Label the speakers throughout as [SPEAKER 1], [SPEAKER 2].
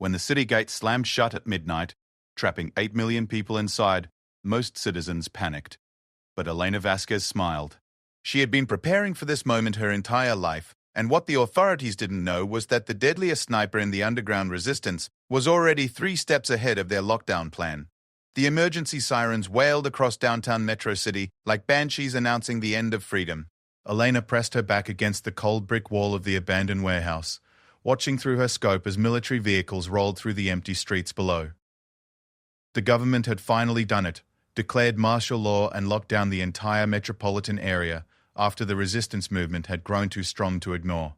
[SPEAKER 1] When the city gates slammed shut at midnight, trapping 8 million people inside, most citizens panicked. But Elena Vasquez smiled. She had been preparing for this moment her entire life, and what the authorities didn't know was that the deadliest sniper in the underground resistance was already 3 steps ahead of their lockdown plan. The emergency sirens wailed across downtown Metro City like banshees announcing the end of freedom. Elena pressed her back against the cold brick wall of the abandoned warehouse, watching through her scope as military vehicles rolled through the empty streets below. The government had finally done it, declared martial law and locked down the entire metropolitan area after the resistance movement had grown too strong to ignore.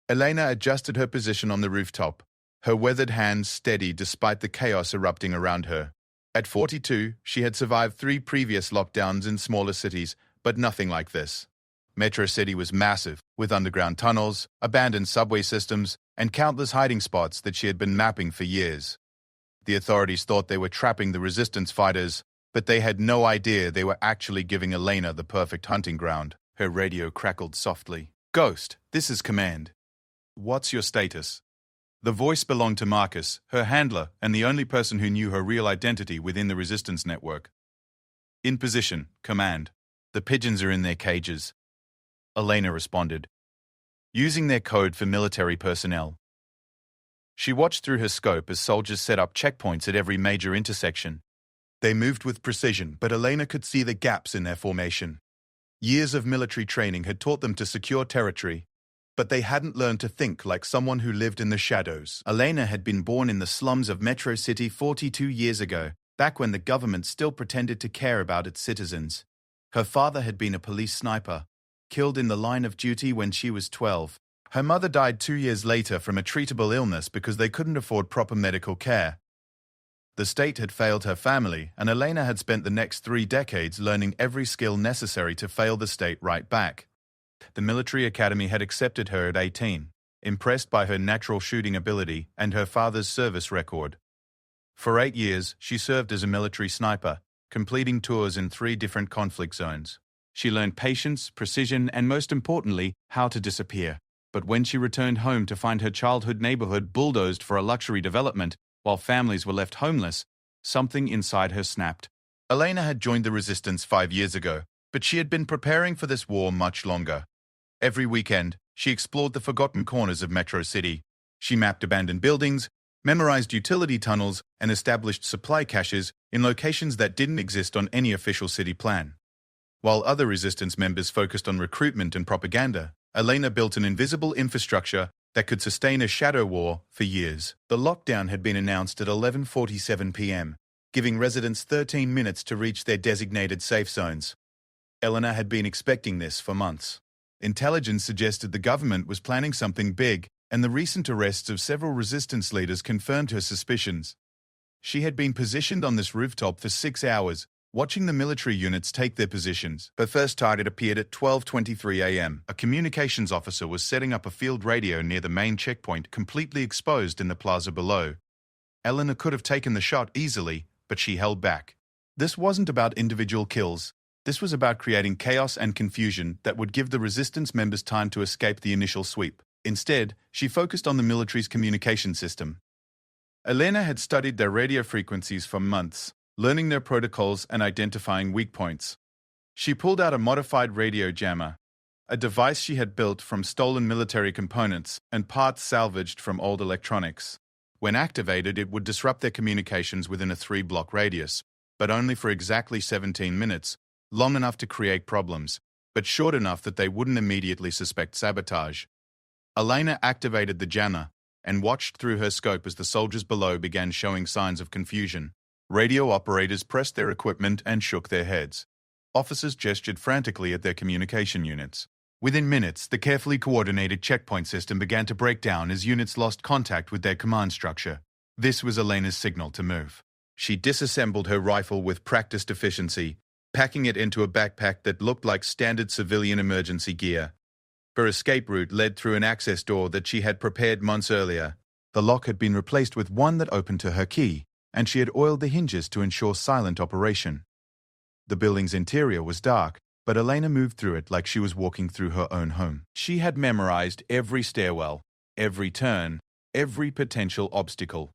[SPEAKER 1] Elena adjusted her position on the rooftop, her weathered hands steady despite the chaos erupting around her. At 42, she had survived 3 previous lockdowns in smaller cities, but nothing like this. Metro City was massive, with underground tunnels, abandoned subway systems, and countless hiding spots that she had been mapping for years. The authorities thought they were trapping the resistance fighters, but they had no idea they were actually giving Elena the perfect hunting ground. Her radio crackled softly. "Ghost, this is Command. What's your status?" The voice belonged to Marcus, her handler, and the only person who knew her real identity within the resistance network. "In position, Command. The pigeons are in their cages," Elena responded, using their code for military personnel. She watched through her scope as soldiers set up checkpoints at every major intersection. They moved with precision, but Elena could see the gaps in their formation. Years of military training had taught them to secure territory, but they hadn't learned to think like someone who lived in the shadows. Elena had been born in the slums of Metro City 42 years ago, back when the government still pretended to care about its citizens. Her father had been a police sniper, killed in the line of duty when she was 12. Her mother died 2 years later from a treatable illness because they couldn't afford proper medical care. The state had failed her family, and Elena had spent the next 3 decades learning every skill necessary to fail the state right back. The military academy had accepted her at 18, impressed by her natural shooting ability and her father's service record. For 8 years, she served as a military sniper, completing tours in 3 different conflict zones. She learned patience, precision, and most importantly, how to disappear. But when she returned home to find her childhood neighborhood bulldozed for a luxury development, while families were left homeless, something inside her snapped. Elena had joined the resistance 5 years ago, but she had been preparing for this war much longer. Every weekend, she explored the forgotten corners of Metro City. She mapped abandoned buildings, memorized utility tunnels, and established supply caches in locations that didn't exist on any official city plan. While other resistance members focused on recruitment and propaganda, Elena built an invisible infrastructure that could sustain a shadow war for years. The lockdown had been announced at 11:47 p.m., giving residents 13 minutes to reach their designated safe zones. Elena had been expecting this for months. Intelligence suggested the government was planning something big, and the recent arrests of several resistance leaders confirmed her suspicions. She had been positioned on this rooftop for 6 hours, watching the military units take their positions. Her first target appeared at 12:23 a.m. A communications officer was setting up a field radio near the main checkpoint, completely exposed in the plaza below. Elena could have taken the shot easily, but she held back. This wasn't about individual kills. This was about creating chaos and confusion that would give the resistance members time to escape the initial sweep. Instead, she focused on the military's communication system. Elena had studied their radio frequencies for months, learning their protocols and identifying weak points. She pulled out a modified radio jammer, a device she had built from stolen military components and parts salvaged from old electronics. When activated, it would disrupt their communications within a 3-block radius, but only for exactly 17 minutes, long enough to create problems, but short enough that they wouldn't immediately suspect sabotage. Elena activated the jammer and watched through her scope as the soldiers below began showing signs of confusion. Radio operators pressed their equipment and shook their heads. Officers gestured frantically at their communication units. Within minutes, the carefully coordinated checkpoint system began to break down as units lost contact with their command structure. This was Elena's signal to move. She disassembled her rifle with practiced efficiency, packing it into a backpack that looked like standard civilian emergency gear. Her escape route led through an access door that she had prepared months earlier. The lock had been replaced with one that opened to her key, and she had oiled the hinges to ensure silent operation. The building's interior was dark, but Elena moved through it like she was walking through her own home. She had memorized every stairwell, every turn, every potential obstacle.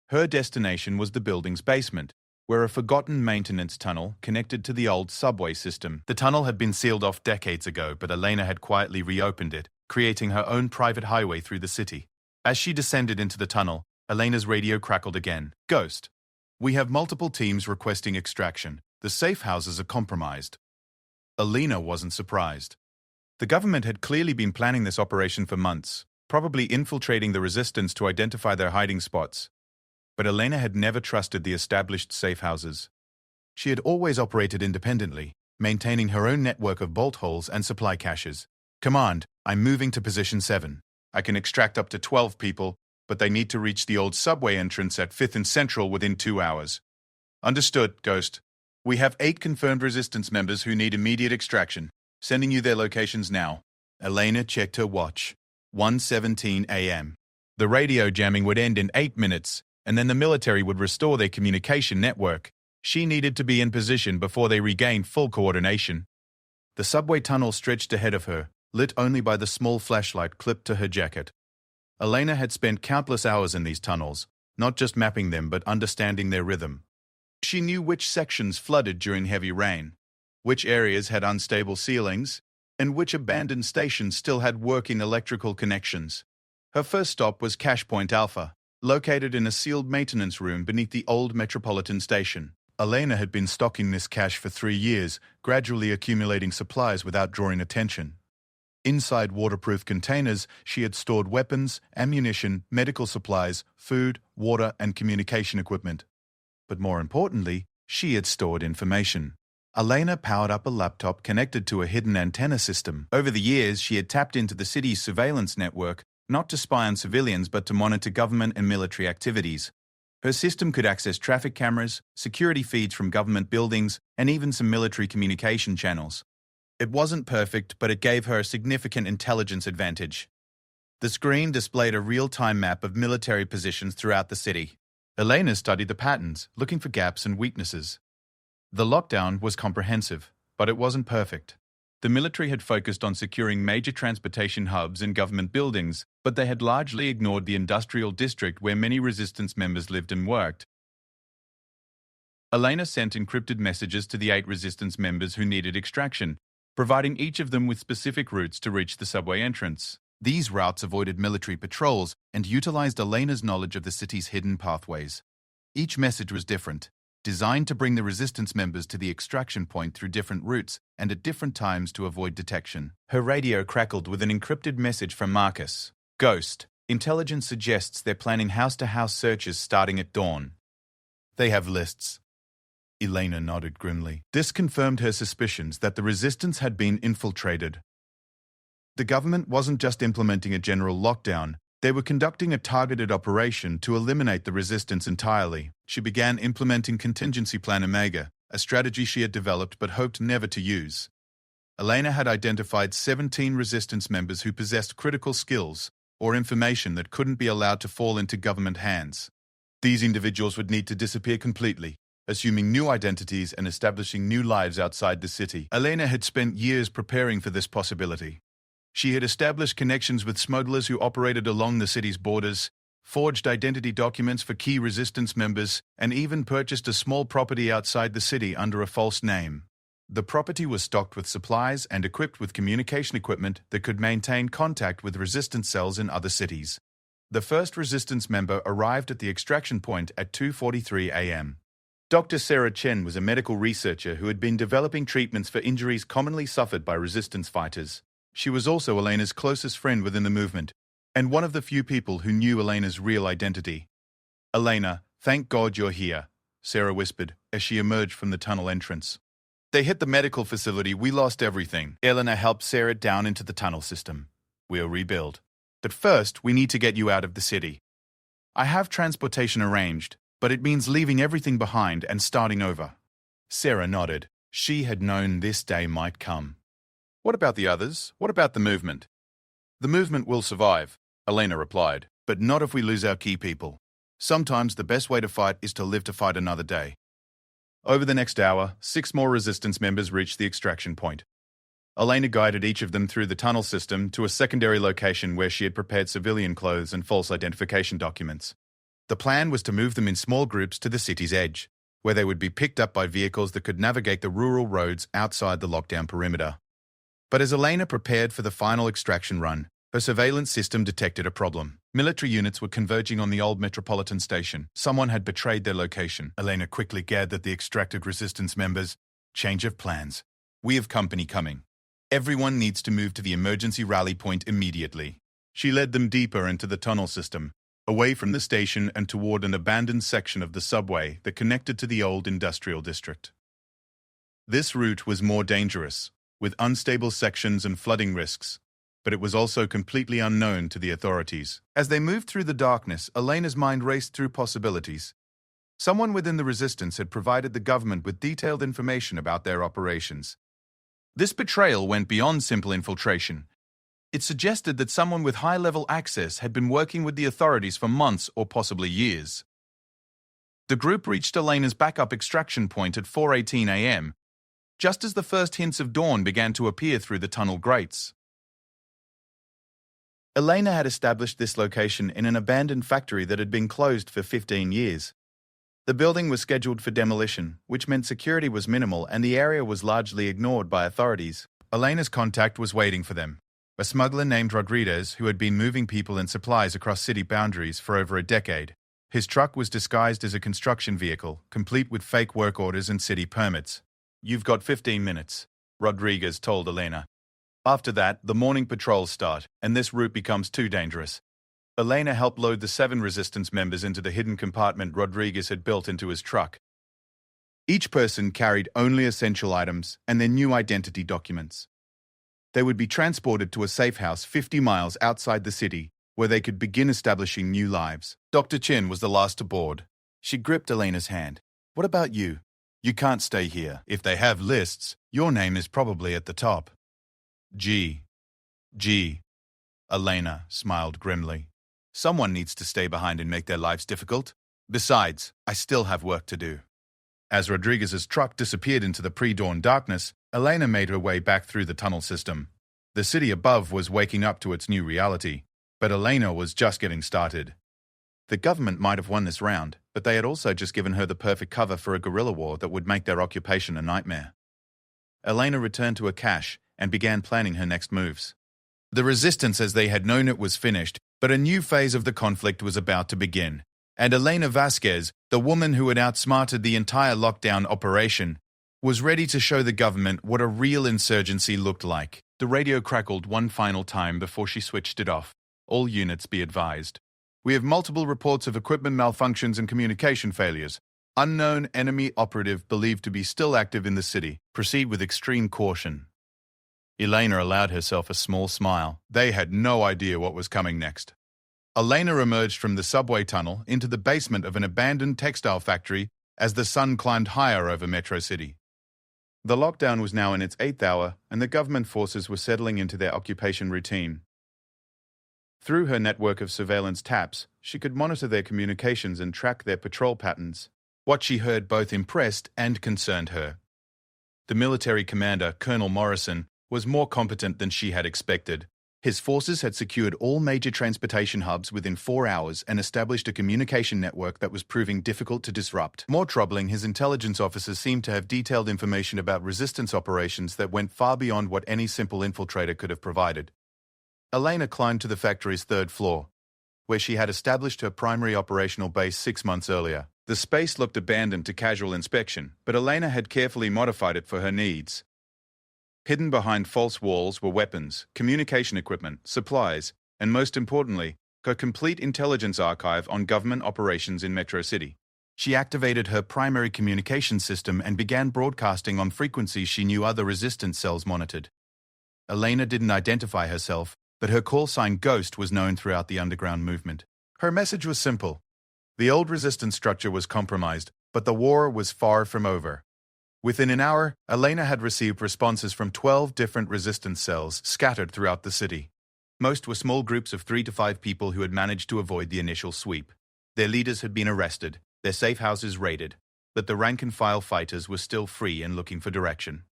[SPEAKER 1] Her destination was the building's basement, where a forgotten maintenance tunnel connected to the old subway system. The tunnel had been sealed off decades ago, but Elena had quietly reopened it, creating her own private highway through the city. As she descended into the tunnel, Elena's radio crackled again. "Ghost, we have multiple teams requesting extraction. The safe houses are compromised." Elena wasn't surprised. The government had clearly been planning this operation for months, probably infiltrating the resistance to identify their hiding spots. But Elena had never trusted the established safe houses. She had always operated independently, maintaining her own network of bolt holes and supply caches. "Command, I'm moving to position 7. I can extract up to 12 people, but they need to reach the old subway entrance at 5th and Central within 2 hours." "Understood, Ghost. We have 8 confirmed resistance members who need immediate extraction. Sending you their locations now." Elena checked her watch. 1:17 a.m. The radio jamming would end in 8 minutes, and then the military would restore their communication network. She needed to be in position before they regained full coordination. The subway tunnel stretched ahead of her, lit only by the small flashlight clipped to her jacket. Elena had spent countless hours in these tunnels, not just mapping them but understanding their rhythm. She knew which sections flooded during heavy rain, which areas had unstable ceilings, and which abandoned stations still had working electrical connections. Her first stop was Cache Point Alpha, located in a sealed maintenance room beneath the old Metropolitan Station. Elena had been stocking this cache for 3 years, gradually accumulating supplies without drawing attention. Inside waterproof containers, she had stored weapons, ammunition, medical supplies, food, water, and communication equipment. But more importantly, she had stored information. Elena powered up a laptop connected to a hidden antenna system. Over the years, she had tapped into the city's surveillance network, not to spy on civilians but to monitor government and military activities. Her system could access traffic cameras, security feeds from government buildings, and even some military communication channels. It wasn't perfect, but it gave her a significant intelligence advantage. The screen displayed a real-time map of military positions throughout the city. Elena studied the patterns, looking for gaps and weaknesses. The lockdown was comprehensive, but it wasn't perfect. The military had focused on securing major transportation hubs and government buildings, but they had largely ignored the industrial district where many resistance members lived and worked. Elena sent encrypted messages to the 8 resistance members who needed extraction, providing each of them with specific routes to reach the subway entrance. These routes avoided military patrols and utilized Elena's knowledge of the city's hidden pathways. Each message was different, designed to bring the resistance members to the extraction point through different routes and at different times to avoid detection. Her radio crackled with an encrypted message from Marcus. "Ghost, intelligence suggests they're planning house-to-house searches starting at dawn. They have lists." Elena nodded grimly. This confirmed her suspicions that the resistance had been infiltrated. The government wasn't just implementing a general lockdown, they were conducting a targeted operation to eliminate the resistance entirely. She began implementing Contingency Plan Omega, a strategy she had developed but hoped never to use. Elena had identified 17 resistance members who possessed critical skills or information that couldn't be allowed to fall into government hands. These individuals would need to disappear completely, assuming new identities and establishing new lives outside the city. Elena had spent years preparing for this possibility. She had established connections with smugglers who operated along the city's borders, forged identity documents for key resistance members, and even purchased a small property outside the city under a false name. The property was stocked with supplies and equipped with communication equipment that could maintain contact with resistance cells in other cities. The first resistance member arrived at the extraction point at 2:43 a.m. Dr. Sarah Chen was a medical researcher who had been developing treatments for injuries commonly suffered by resistance fighters. She was also Elena's closest friend within the movement, and one of the few people who knew Elena's real identity. "Elena, thank God you're here," Sarah whispered as she emerged from the tunnel entrance. "They hit the medical facility, we lost everything." Elena helped Sarah down into the tunnel system. "We'll rebuild. But first, we need to get you out of the city. I have transportation arranged, but it means leaving everything behind and starting over." Sarah nodded. She had known this day might come. "What about the others? What about the movement?" "The movement will survive," Elena replied, "but not if we lose our key people. Sometimes the best way to fight is to live to fight another day." Over the next hour, 6 more resistance members reached the extraction point. Elena guided each of them through the tunnel system to a secondary location where she had prepared civilian clothes and false identification documents. The plan was to move them in small groups to the city's edge, where they would be picked up by vehicles that could navigate the rural roads outside the lockdown perimeter. But as Elena prepared for the final extraction run, her surveillance system detected a problem. Military units were converging on the old metropolitan station. Someone had betrayed their location. Elena quickly gathered the extracted resistance members. Change of plans. We have company coming. Everyone needs to move to the emergency rally point immediately. She led them deeper into the tunnel system, away from the station and toward an abandoned section of the subway that connected to the old industrial district. This route was more dangerous, with unstable sections and flooding risks, but it was also completely unknown to the authorities. As they moved through the darkness, Elena's mind raced through possibilities. Someone within the resistance had provided the government with detailed information about their operations. This betrayal went beyond simple infiltration. It suggested that someone with high-level access had been working with the authorities for months or possibly years. The group reached Elena's backup extraction point at 4:18 a.m., just as the first hints of dawn began to appear through the tunnel grates. Elena had established this location in an abandoned factory that had been closed for 15 years. The building was scheduled for demolition, which meant security was minimal and the area was largely ignored by authorities. Elena's contact was waiting for them, a smuggler named Rodriguez who had been moving people and supplies across city boundaries for over a decade. His truck was disguised as a construction vehicle, complete with fake work orders and city permits. "You've got 15 minutes, Rodriguez told Elena. After that, the morning patrols start, and this route becomes too dangerous. Elena helped load the 7 resistance members into the hidden compartment Rodriguez had built into his truck. Each person carried only essential items and their new identity documents. They would be transported to a safe house 50 miles outside the city, where they could begin establishing new lives. Dr. Chin was the last to board. She gripped Elena's hand. "What about you? You can't stay here. If they have lists, your name is probably at the top." G. Elena smiled grimly. "Someone needs to stay behind and make their lives difficult. Besides, I still have work to do." As Rodriguez's truck disappeared into the pre-dawn darkness, Elena made her way back through the tunnel system. The city above was waking up to its new reality, but Elena was just getting started. The government might have won this round, but they had also just given her the perfect cover for a guerrilla war that would make their occupation a nightmare. Elena returned to a cache and began planning her next moves. The resistance as they had known it was finished, but a new phase of the conflict was about to begin, and Elena Vasquez, the woman who had outsmarted the entire lockdown operation, was ready to show the government what a real insurgency looked like. The radio crackled one final time before she switched it off. "All units be advised. We have multiple reports of equipment malfunctions and communication failures. Unknown enemy operative believed to be still active in the city. Proceed with extreme caution." Elena allowed herself a small smile. They had no idea what was coming next. Elena emerged from the subway tunnel into the basement of an abandoned textile factory as the sun climbed higher over Metro City. The lockdown was now in its 8th hour, and the government forces were settling into their occupation routine. Through her network of surveillance taps, she could monitor their communications and track their patrol patterns. What she heard both impressed and concerned her. The military commander, Colonel Morrison, was more competent than she had expected. His forces had secured all major transportation hubs within 4 hours and established a communication network that was proving difficult to disrupt. More troubling, his intelligence officers seemed to have detailed information about resistance operations that went far beyond what any simple infiltrator could have provided. Elena climbed to the factory's 3rd floor, where she had established her primary operational base 6 months earlier. The space looked abandoned to casual inspection, but Elena had carefully modified it for her needs. Hidden behind false walls were weapons, communication equipment, supplies, and most importantly, her complete intelligence archive on government operations in Metro City. She activated her primary communication system and began broadcasting on frequencies she knew other resistance cells monitored. Elena didn't identify herself, but her call sign Ghost was known throughout the underground movement. Her message was simple. The old resistance structure was compromised, but the war was far from over. Within an hour, Elena had received responses from 12 different resistance cells scattered throughout the city. Most were small groups of 3 to 5 people who had managed to avoid the initial sweep. Their leaders had been arrested, their safe houses raided, but the rank-and-file fighters were still free and looking for direction.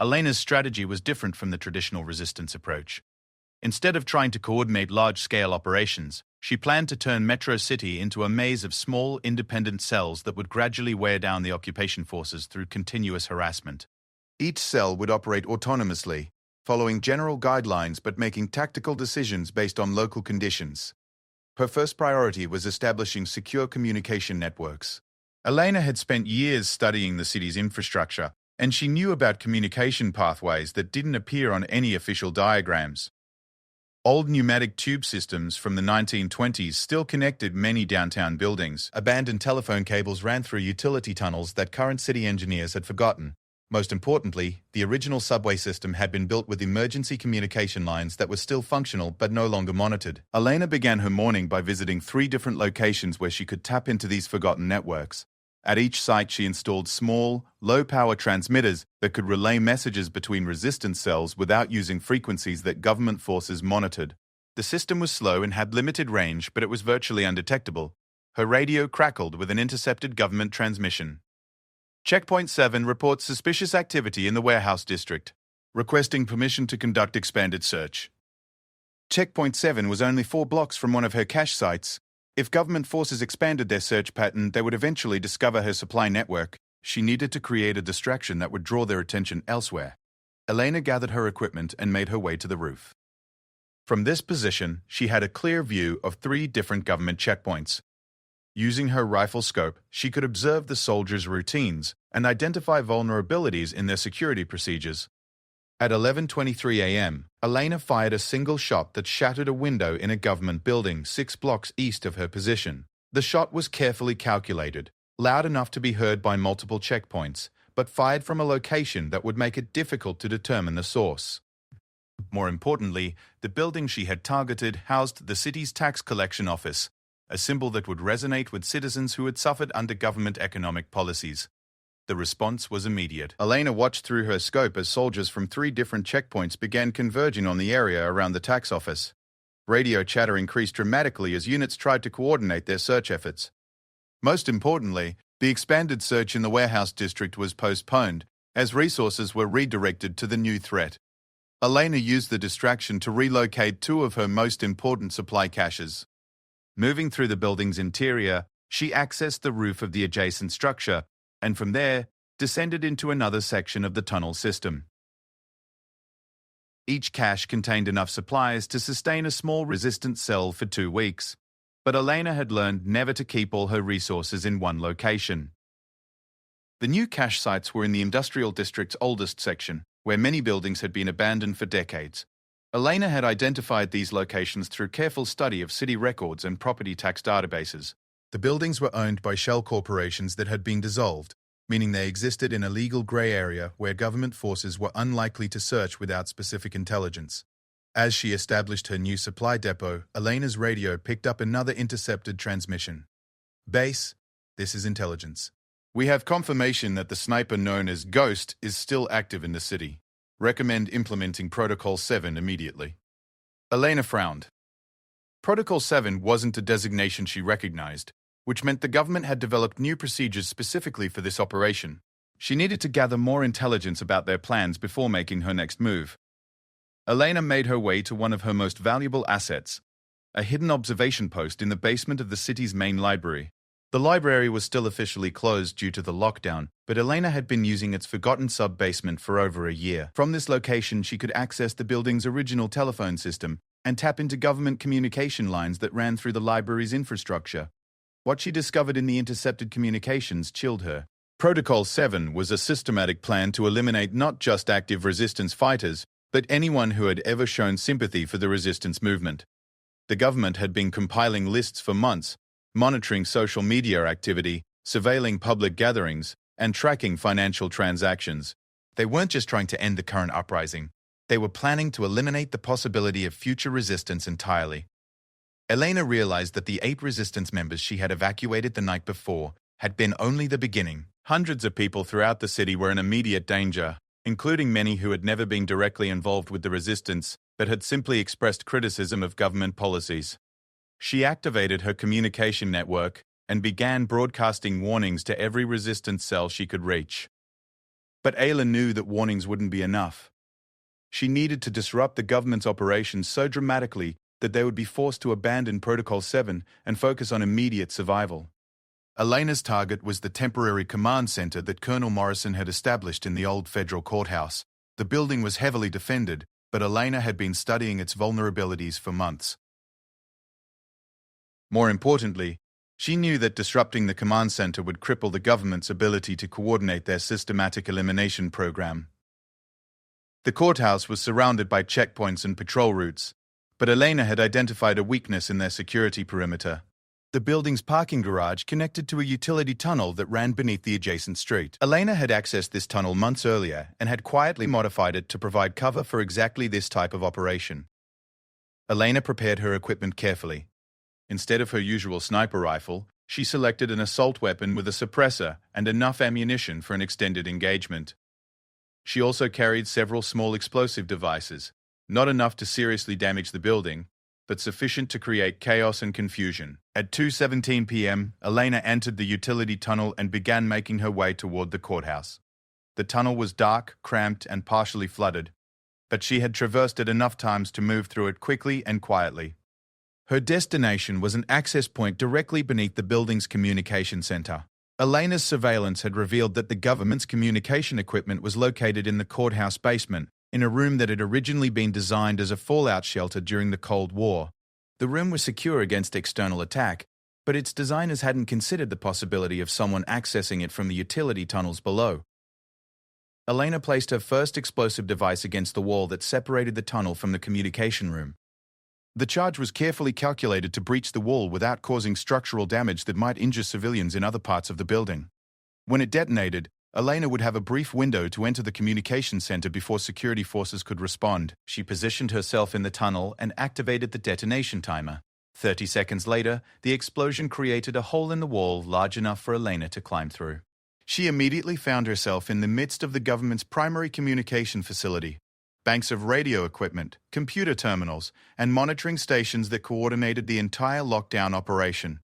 [SPEAKER 1] Elena's strategy was different from the traditional resistance approach. Instead of trying to coordinate large-scale operations, she planned to turn Metro City into a maze of small, independent cells that would gradually wear down the occupation forces through continuous harassment. Each cell would operate autonomously, following general guidelines but making tactical decisions based on local conditions. Her first priority was establishing secure communication networks. Elena had spent years studying the city's infrastructure, and she knew about communication pathways that didn't appear on any official diagrams. Old pneumatic tube systems from the 1920s still connected many downtown buildings. Abandoned telephone cables ran through utility tunnels that current city engineers had forgotten. Most importantly, the original subway system had been built with emergency communication lines that were still functional but no longer monitored. Elena began her morning by visiting 3 different locations where she could tap into these forgotten networks. At each site, she installed small, low-power transmitters that could relay messages between resistance cells without using frequencies that government forces monitored. The system was slow and had limited range, but it was virtually undetectable. Her radio crackled with an intercepted government transmission. Checkpoint 7 reports suspicious activity in the warehouse district, requesting permission to conduct expanded search. Checkpoint 7 was only 4 blocks from one of her cache sites. If government forces expanded their search pattern, they would eventually discover her supply network. She needed to create a distraction that would draw their attention elsewhere. Elena gathered her equipment and made her way to the roof. From this position, she had a clear view of 3 different government checkpoints. Using her rifle scope, she could observe the soldiers' routines and identify vulnerabilities in their security procedures. At 11:23 a.m., Elena fired a single shot that shattered a window in a government building 6 blocks east of her position. The shot was carefully calculated, loud enough to be heard by multiple checkpoints, but fired from a location that would make it difficult to determine the source. More importantly, the building she had targeted housed the city's tax collection office, a symbol that would resonate with citizens who had suffered under government economic policies. The response was immediate. Elena watched through her scope as soldiers from 3 different checkpoints began converging on the area around the tax office. Radio chatter increased dramatically as units tried to coordinate their search efforts. Most importantly, the expanded search in the warehouse district was postponed as resources were redirected to the new threat. Elena used the distraction to relocate 2 of her most important supply caches. Moving through the building's interior, she accessed the roof of the adjacent structure, and from there, descended into another section of the tunnel system. Each cache contained enough supplies to sustain a small resistance cell for 2 weeks, but Elena had learned never to keep all her resources in one location. The new cache sites were in the industrial district's oldest section, where many buildings had been abandoned for decades. Elena had identified these locations through careful study of city records and property tax databases. The buildings were owned by shell corporations that had been dissolved, meaning they existed in a legal grey area where government forces were unlikely to search without specific intelligence. As she established her new supply depot, Elena's radio picked up another intercepted transmission. "Base, this is intelligence. We have confirmation that the sniper known as Ghost is still active in the city. Recommend implementing Protocol 7 immediately." Elena frowned. Protocol 7 wasn't a designation she recognized, which meant the government had developed new procedures specifically for this operation. She needed to gather more intelligence about their plans before making her next move. Elena made her way to one of her most valuable assets, a hidden observation post in the basement of the city's main library. The library was still officially closed due to the lockdown, but Elena had been using its forgotten sub-basement for over a year. From this location, she could access the building's original telephone system and tap into government communication lines that ran through the library's infrastructure. What she discovered in the intercepted communications chilled her. Protocol 7 was a systematic plan to eliminate not just active resistance fighters, but anyone who had ever shown sympathy for the resistance movement. The government had been compiling lists for months, monitoring social media activity, surveilling public gatherings, and tracking financial transactions. They weren't just trying to end the current uprising. They were planning to eliminate the possibility of future resistance entirely. Elena realized that the 8 resistance members she had evacuated the night before had been only the beginning. Hundreds of people throughout the city were in immediate danger, including many who had never been directly involved with the resistance but had simply expressed criticism of government policies. She activated her communication network and began broadcasting warnings to every resistance cell she could reach. But Ayla knew that warnings wouldn't be enough. She needed to disrupt the government's operations so dramatically that they would be forced to abandon Protocol 7 and focus on immediate survival. Elena's target was the temporary command center that Colonel Morrison had established in the old federal courthouse. The building was heavily defended, but Elena had been studying its vulnerabilities for months. More importantly, she knew that disrupting the command center would cripple the government's ability to coordinate their systematic elimination program. The courthouse was surrounded by checkpoints and patrol routes, but Elena had identified a weakness in their security perimeter. The building's parking garage connected to a utility tunnel that ran beneath the adjacent street. Elena had accessed this tunnel months earlier and had quietly modified it to provide cover for exactly this type of operation. Elena prepared her equipment carefully. Instead of her usual sniper rifle, she selected an assault weapon with a suppressor and enough ammunition for an extended engagement. She also carried several small explosive devices, not enough to seriously damage the building, but sufficient to create chaos and confusion. At 2:17 p.m., Elena entered the utility tunnel and began making her way toward the courthouse. The tunnel was dark, cramped, and partially flooded, but she had traversed it enough times to move through it quickly and quietly. Her destination was an access point directly beneath the building's communication center. Elena's surveillance had revealed that the government's communication equipment was located in the courthouse basement, in a room that had originally been designed as a fallout shelter during the Cold War. The room was secure against external attack, but its designers hadn't considered the possibility of someone accessing it from the utility tunnels below. Elena placed her first explosive device against the wall that separated the tunnel from the communication room. The charge was carefully calculated to breach the wall without causing structural damage that might injure civilians in other parts of the building. When it detonated, Elena would have a brief window to enter the communication center before security forces could respond. She positioned herself in the tunnel and activated the detonation timer. 30 seconds later, the explosion created a hole in the wall large enough for Elena to climb through. She immediately found herself in the midst of the government's primary communication facility. Banks of radio equipment, computer terminals, and monitoring stations that coordinated the entire lockdown operation.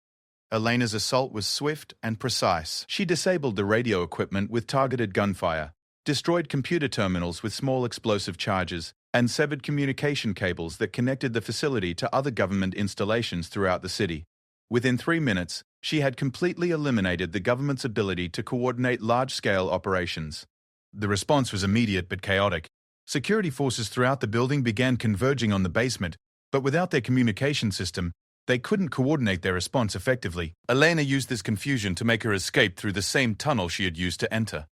[SPEAKER 1] Elena's assault was swift and precise. She disabled the radio equipment with targeted gunfire, destroyed computer terminals with small explosive charges, and severed communication cables that connected the facility to other government installations throughout the city. Within 3 minutes, she had completely eliminated the government's ability to coordinate large-scale operations. The response was immediate but chaotic. Security forces throughout the building began converging on the basement, but without their communication system, they couldn't coordinate their response effectively. Elena used this confusion to make her escape through the same tunnel she had used to enter.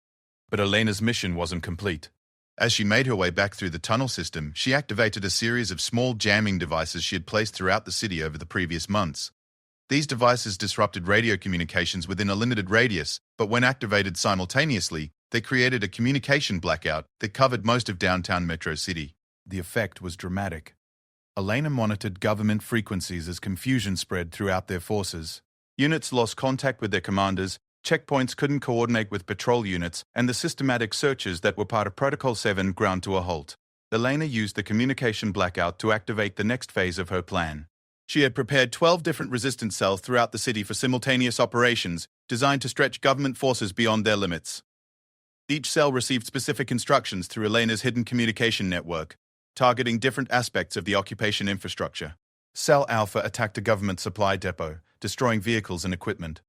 [SPEAKER 1] But Elena's mission wasn't complete. As she made her way back through the tunnel system, she activated a series of small jamming devices she had placed throughout the city over the previous months. These devices disrupted radio communications within a limited radius, but when activated simultaneously, they created a communication blackout that covered most of downtown Metro City. The effect was dramatic. Elena monitored government frequencies as confusion spread throughout their forces. Units lost contact with their commanders, checkpoints couldn't coordinate with patrol units, and the systematic searches that were part of Protocol 7 ground to a halt. Elena used the communication blackout to activate the next phase of her plan. She had prepared 12 different resistance cells throughout the city for simultaneous operations, designed to stretch government forces beyond their limits. Each cell received specific instructions through Elena's hidden communication network, targeting different aspects of the occupation infrastructure. Cell Alpha attacked a government supply depot, destroying vehicles and equipment.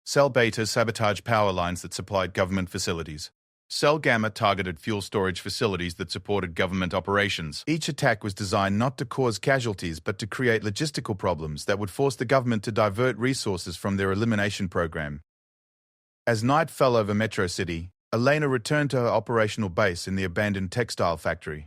[SPEAKER 1] Cell Beta sabotaged power lines that supplied government facilities. Cell Gamma targeted fuel storage facilities that supported government operations. Each attack was designed not to cause casualties but to create logistical problems that would force the government to divert resources from their elimination program. As night fell over Metro City, Elena returned to her operational base in the abandoned textile factory.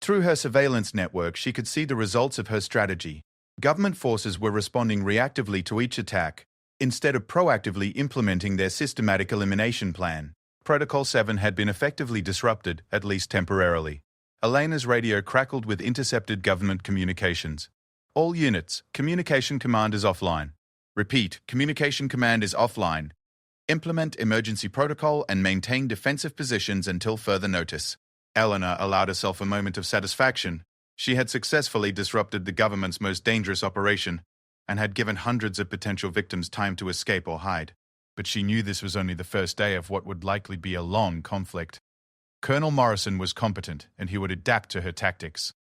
[SPEAKER 1] Through her surveillance network, she could see the results of her strategy. Government forces were responding reactively to each attack, instead of proactively implementing their systematic elimination plan. Protocol 7 had been effectively disrupted, at least temporarily. Elena's radio crackled with intercepted government communications. All units, communication command is offline. Repeat, communication command is offline. Implement emergency protocol and maintain defensive positions until further notice. Elena allowed herself a moment of satisfaction. She had successfully disrupted the government's most dangerous operation and had given hundreds of potential victims time to escape or hide. But she knew this was only the first day of what would likely be a long conflict. Colonel Morrison was competent, and he would adapt to her tactics.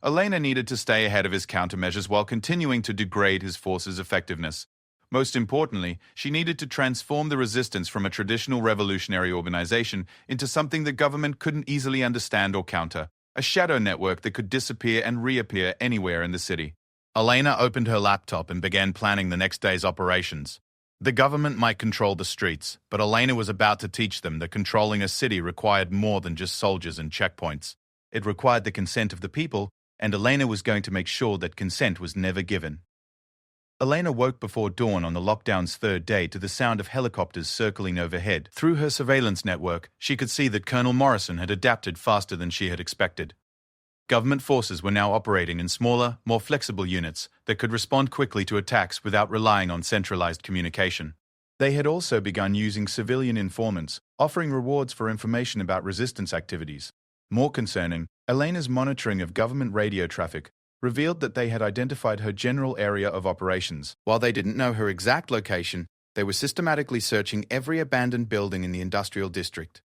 [SPEAKER 1] Elena needed to stay ahead of his countermeasures while continuing to degrade his force's effectiveness. Most importantly, she needed to transform the resistance from a traditional revolutionary organization into something the government couldn't easily understand or counter, a shadow network that could disappear and reappear anywhere in the city. Elena opened her laptop and began planning the next day's operations. The government might control the streets, but Elena was about to teach them that controlling a city required more than just soldiers and checkpoints. It required the consent of the people, and Elena was going to make sure that consent was never given. Elena woke before dawn on the lockdown's third day to the sound of helicopters circling overhead. Through her surveillance network, she could see that Colonel Morrison had adapted faster than she had expected. Government forces were now operating in smaller, more flexible units that could respond quickly to attacks without relying on centralized communication. They had also begun using civilian informants, offering rewards for information about resistance activities. More concerning, Elena's monitoring of government radio traffic revealed that they had identified her general area of operations. While they didn't know her exact location, they were systematically searching every abandoned building in the industrial district.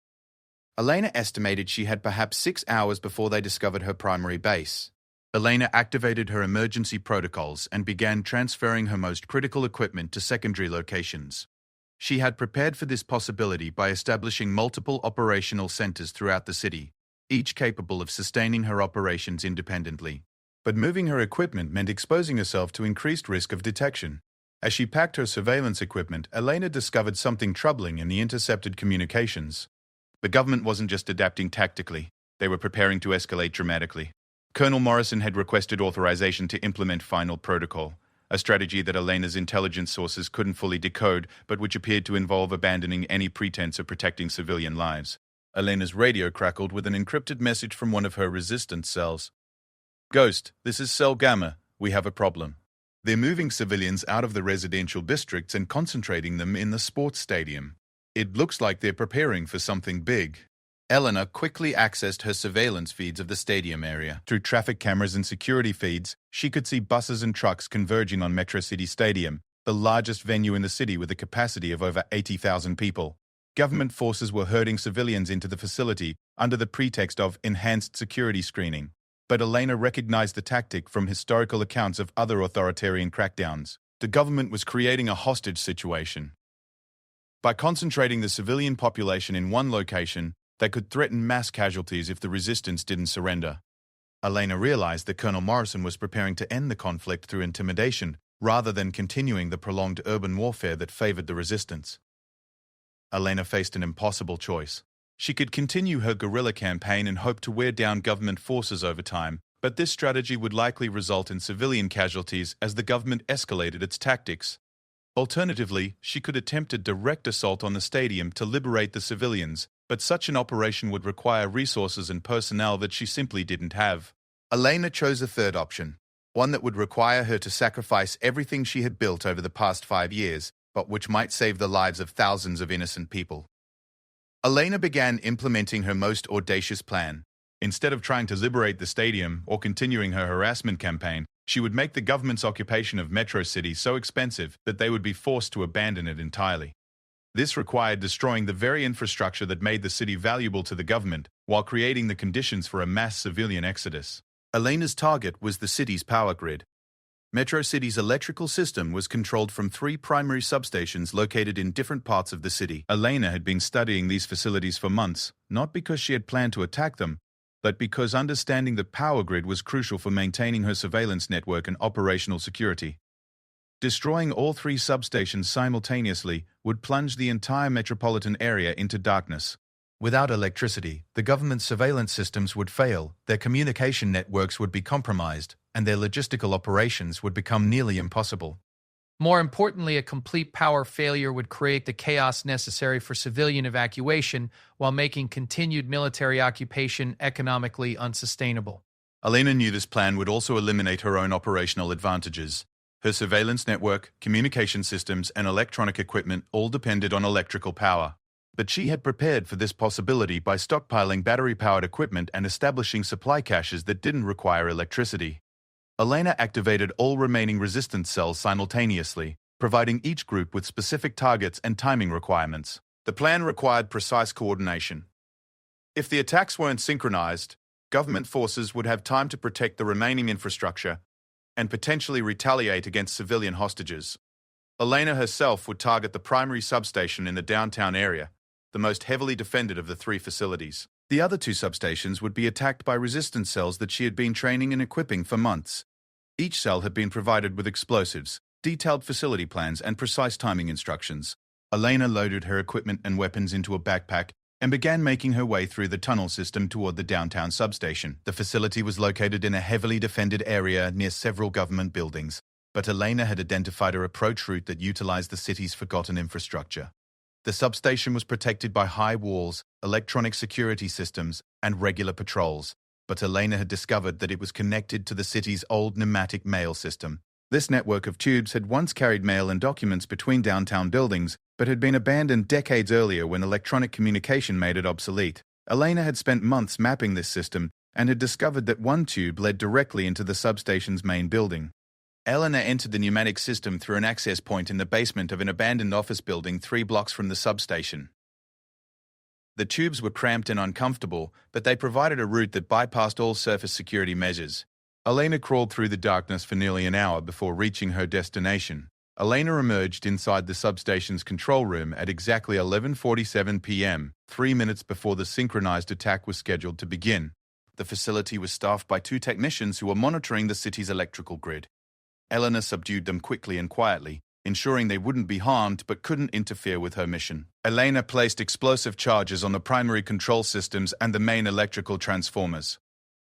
[SPEAKER 1] Elena estimated she had perhaps 6 hours before they discovered her primary base. Elena activated her emergency protocols and began transferring her most critical equipment to secondary locations. She had prepared for this possibility by establishing multiple operational centers throughout the city, each capable of sustaining her operations independently. But moving her equipment meant exposing herself to increased risk of detection. As she packed her surveillance equipment, Elena discovered something troubling in the intercepted communications. The government wasn't just adapting tactically, they were preparing to escalate dramatically. Colonel Morrison had requested authorization to implement Final Protocol, a strategy that Elena's intelligence sources couldn't fully decode, but which appeared to involve abandoning any pretense of protecting civilian lives. Elena's radio crackled with an encrypted message from one of her resistance cells. "Ghost, this is Cell Gamma. We have a problem. They're moving civilians out of the residential districts and concentrating them in the sports stadium. It looks like they're preparing for something big." Elena quickly accessed her surveillance feeds of the stadium area. Through traffic cameras and security feeds, she could see buses and trucks converging on Metro City Stadium, the largest venue in the city with a capacity of over 80,000 people. Government forces were herding civilians into the facility under the pretext of enhanced security screening. But Elena recognized the tactic from historical accounts of other authoritarian crackdowns. The government was creating a hostage situation. By concentrating the civilian population in one location, they could threaten mass casualties if the resistance didn't surrender. Elena realized that Colonel Morrison was preparing to end the conflict through intimidation, rather than continuing the prolonged urban warfare that favored the resistance. Elena faced an impossible choice. She could continue her guerrilla campaign and hope to wear down government forces over time, but this strategy would likely result in civilian casualties as the government escalated its tactics. Alternatively, she could attempt a direct assault on the stadium to liberate the civilians, but such an operation would require resources and personnel that she simply didn't have. Elena chose a third option, one that would require her to sacrifice everything she had built over the past 5 years, but which might save the lives of thousands of innocent people. Elena began implementing her most audacious plan. Instead of trying to liberate the stadium or continuing her harassment campaign, she would make the government's occupation of Metro City so expensive that they would be forced to abandon it entirely. This required destroying the very infrastructure that made the city valuable to the government, while creating the conditions for a mass civilian exodus. Elena's target was the city's power grid. Metro City's electrical system was controlled from 3 primary substations located in different parts of the city. Elena had been studying these facilities for months, not because she had planned to attack them, but because understanding the power grid was crucial for maintaining her surveillance network and operational security. Destroying all 3 substations simultaneously would plunge the entire metropolitan area into darkness. Without electricity, the government's surveillance systems would fail, their communication networks would be compromised, and their logistical operations would become nearly impossible.
[SPEAKER 2] More importantly, a complete power failure would create the chaos necessary for civilian evacuation while making continued military occupation economically unsustainable.
[SPEAKER 1] Elena knew this plan would also eliminate her own operational advantages. Her surveillance network, communication systems, and electronic equipment all depended on electrical power. But she had prepared for this possibility by stockpiling battery-powered equipment and establishing supply caches that didn't require electricity. Elena activated all remaining resistance cells simultaneously, providing each group with specific targets and timing requirements. The plan required precise coordination. If the attacks weren't synchronized, government forces would have time to protect the remaining infrastructure and potentially retaliate against civilian hostages. Elena herself would target the primary substation in the downtown area, the most heavily defended of the three facilities. The other two substations would be attacked by resistance cells that she had been training and equipping for months. Each cell had been provided with explosives, detailed facility plans, and precise timing instructions. Elena loaded her equipment and weapons into a backpack and began making her way through the tunnel system toward the downtown substation. The facility was located in a heavily defended area near several government buildings, but Elena had identified her approach route that utilized the city's forgotten infrastructure. The substation was protected by high walls, electronic security systems, and regular patrols, but Elena had discovered that it was connected to the city's old pneumatic mail system. This network of tubes had once carried mail and documents between downtown buildings, but had been abandoned decades earlier when electronic communication made it obsolete. Elena had spent months mapping this system and had discovered that one tube led directly into the substation's main building. Elena entered the pneumatic system through an access point in the basement of an abandoned office building 3 blocks from the substation. The tubes were cramped and uncomfortable, but they provided a route that bypassed all surface security measures. Elena crawled through the darkness for nearly an hour before reaching her destination. Elena emerged inside the substation's control room at exactly 11:47 p.m., 3 minutes before the synchronized attack was scheduled to begin. The facility was staffed by 2 technicians who were monitoring the city's electrical grid. Elena subdued them quickly and quietly, ensuring they wouldn't be harmed but couldn't interfere with her mission. Elena placed explosive charges on the primary control systems and the main electrical transformers.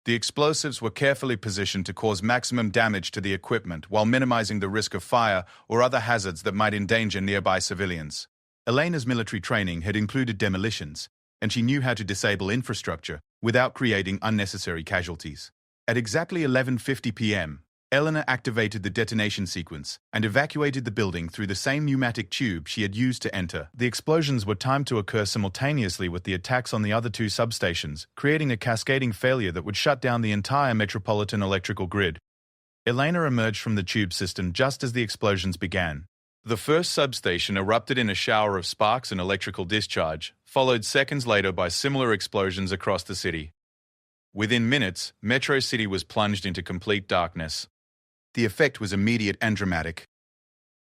[SPEAKER 1] The explosives were carefully positioned to cause maximum damage to the equipment while minimizing the risk of fire or other hazards that might endanger nearby civilians. Elena's military training had included demolitions, and she knew how to disable infrastructure without creating unnecessary casualties. At exactly 11:50 p.m., Elena activated the detonation sequence and evacuated the building through the same pneumatic tube she had used to enter. The explosions were timed to occur simultaneously with the attacks on the other 2 substations, creating a cascading failure that would shut down the entire metropolitan electrical grid. Elena emerged from the tube system just as the explosions began. The first substation erupted in a shower of sparks and electrical discharge, followed seconds later by similar explosions across the city. Within minutes, Metro City was plunged into complete darkness. The effect was immediate and dramatic.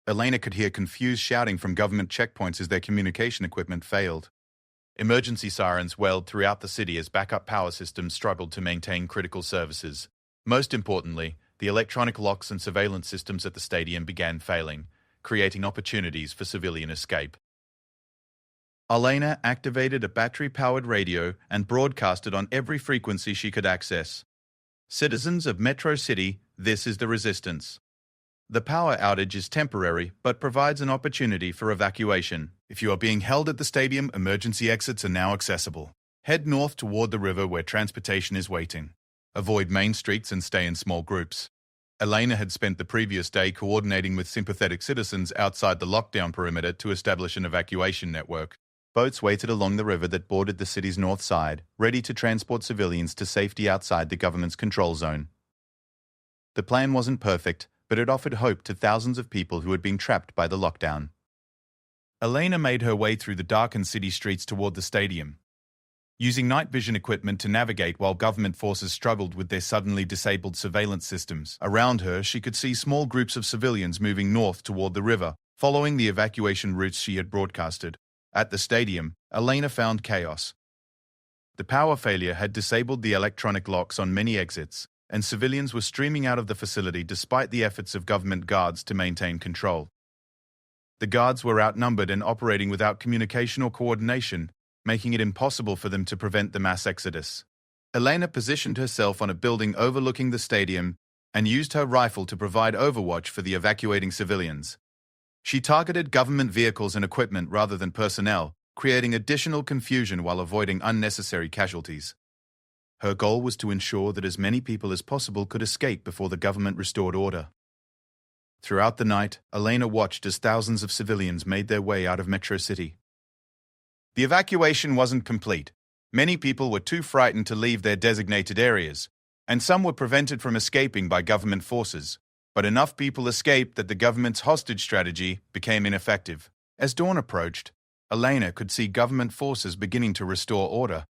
[SPEAKER 1] Elena could hear confused shouting from government checkpoints as their communication equipment failed. Emergency sirens wailed throughout the city as backup power systems struggled to maintain critical services. Most importantly, the electronic locks and surveillance systems at the stadium began failing, creating opportunities for civilian escape. Elena activated a battery-powered radio and broadcasted on every frequency she could access. Citizens of Metro City, this is the resistance. The power outage is temporary, but provides an opportunity for evacuation. If you are being held at the stadium, emergency exits are now accessible. Head north toward the river where transportation is waiting. Avoid main streets and stay in small groups. Elena had spent the previous day coordinating with sympathetic citizens outside the lockdown perimeter to establish an evacuation network. Boats waited along the river that bordered the city's north side, ready to transport civilians to safety outside the government's control zone. The plan wasn't perfect, but it offered hope to thousands of people who had been trapped by the lockdown. Elena made her way through the darkened city streets toward the stadium. Using night vision equipment to navigate while government forces struggled with their suddenly disabled surveillance systems. Around her, she could see small groups of civilians moving north toward the river, following the evacuation routes she had broadcasted. At the stadium, Elena found chaos. The power failure had disabled the electronic locks on many exits, and civilians were streaming out of the facility despite the efforts of government guards to maintain control. The guards were outnumbered and operating without communication or coordination, making it impossible for them to prevent the mass exodus. Elena positioned herself on a building overlooking the stadium and used her rifle to provide overwatch for the evacuating civilians. She targeted government vehicles and equipment rather than personnel, creating additional confusion while avoiding unnecessary casualties. Her goal was to ensure that as many people as possible could escape before the government restored order. Throughout the night, Elena watched as thousands of civilians made their way out of Metro City. The evacuation wasn't complete. Many people were too frightened to leave their designated areas, and some were prevented from escaping by government forces. But enough people escaped that the government's hostage strategy became ineffective. As dawn approached, Elena could see government forces beginning to restore order.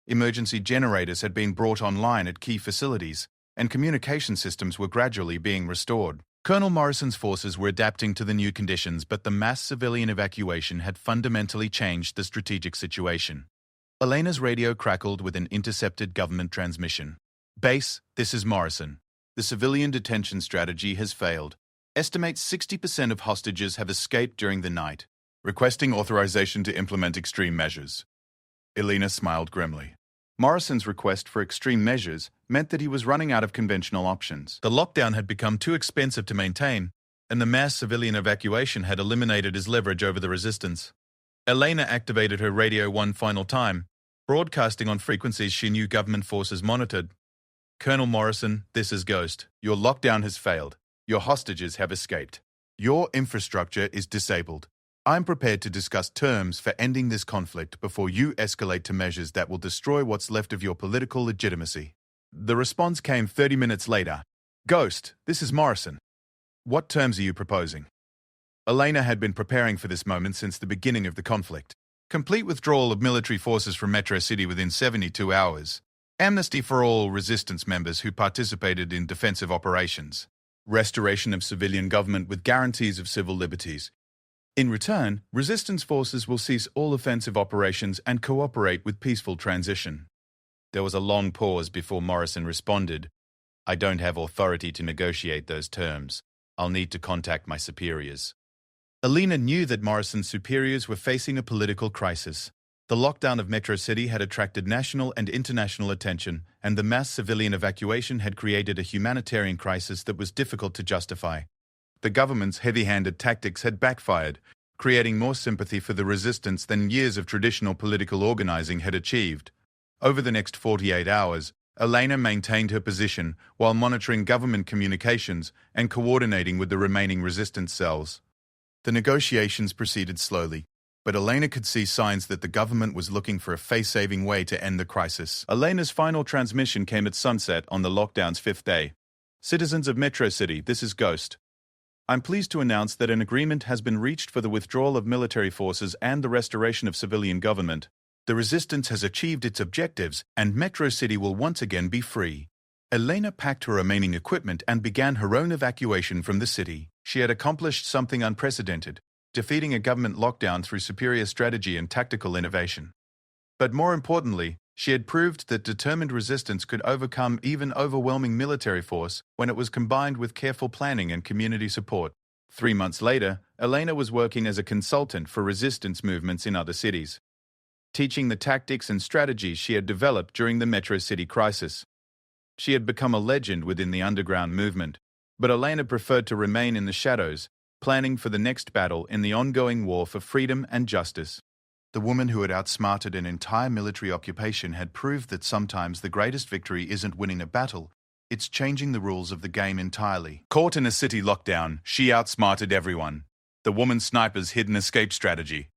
[SPEAKER 1] Emergency generators had been brought online at key facilities, and communication systems were gradually being restored. Colonel Morrison's forces were adapting to the new conditions, but the mass civilian evacuation had fundamentally changed the strategic situation. Elena's radio crackled with an intercepted government transmission. "Base, this is Morrison. The civilian detention strategy has failed. Estimate 60% of hostages have escaped during the night. Requesting authorization to implement extreme measures." Elena smiled grimly. Morrison's request for extreme measures meant that he was running out of conventional options. The lockdown had become too expensive to maintain, and the mass civilian evacuation had eliminated his leverage over the resistance. Elena activated her radio one final time, broadcasting on frequencies she knew government forces monitored. "Colonel Morrison, this is Ghost. Your lockdown has failed. Your hostages have escaped. Your infrastructure is disabled. I'm prepared to discuss terms for ending this conflict before you escalate to measures that will destroy what's left of your political legitimacy." The response came 30 minutes later. "Ghost, this is Morrison. What terms are you proposing?" Elena had been preparing for this moment since the beginning of the conflict. Complete withdrawal of military forces from Metro City within 72 hours. Amnesty for all resistance members who participated in defensive operations. Restoration of civilian government with guarantees of civil liberties. In return, resistance forces will cease all offensive operations and cooperate with peaceful transition. There was a long pause before Morrison responded. "I don't have authority to negotiate those terms. I'll need to contact my superiors." Elena knew that Morrison's superiors were facing a political crisis. The lockdown of Metro City had attracted national and international attention, and the mass civilian evacuation had created a humanitarian crisis that was difficult to justify. The government's heavy-handed tactics had backfired, creating more sympathy for the resistance than years of traditional political organizing had achieved. Over the next 48 hours, Elena maintained her position while monitoring government communications and coordinating with the remaining resistance cells. The negotiations proceeded slowly, but Elena could see signs that the government was looking for a face-saving way to end the crisis. Elena's final transmission came at sunset on the lockdown's 5th day. "Citizens of Metro City, this is Ghost. I'm pleased to announce that an agreement has been reached for the withdrawal of military forces and the restoration of civilian government. The resistance has achieved its objectives, and Metro City will once again be free." Elena packed her remaining equipment and began her own evacuation from the city. She had accomplished something unprecedented, defeating a government lockdown through superior strategy and tactical innovation. But more importantly, she had proved that determined resistance could overcome even overwhelming military force when it was combined with careful planning and community support. 3 months later, Elena was working as a consultant for resistance movements in other cities, teaching the tactics and strategies she had developed during the Metro City crisis. She had become a legend within the underground movement, but Elena preferred to remain in the shadows, planning for the next battle in the ongoing war for freedom and justice. The woman who had outsmarted an entire military occupation had proved that sometimes the greatest victory isn't winning a battle, it's changing the rules of the game entirely. Caught in a city lockdown, she outsmarted everyone. The woman sniper's hidden escape strategy,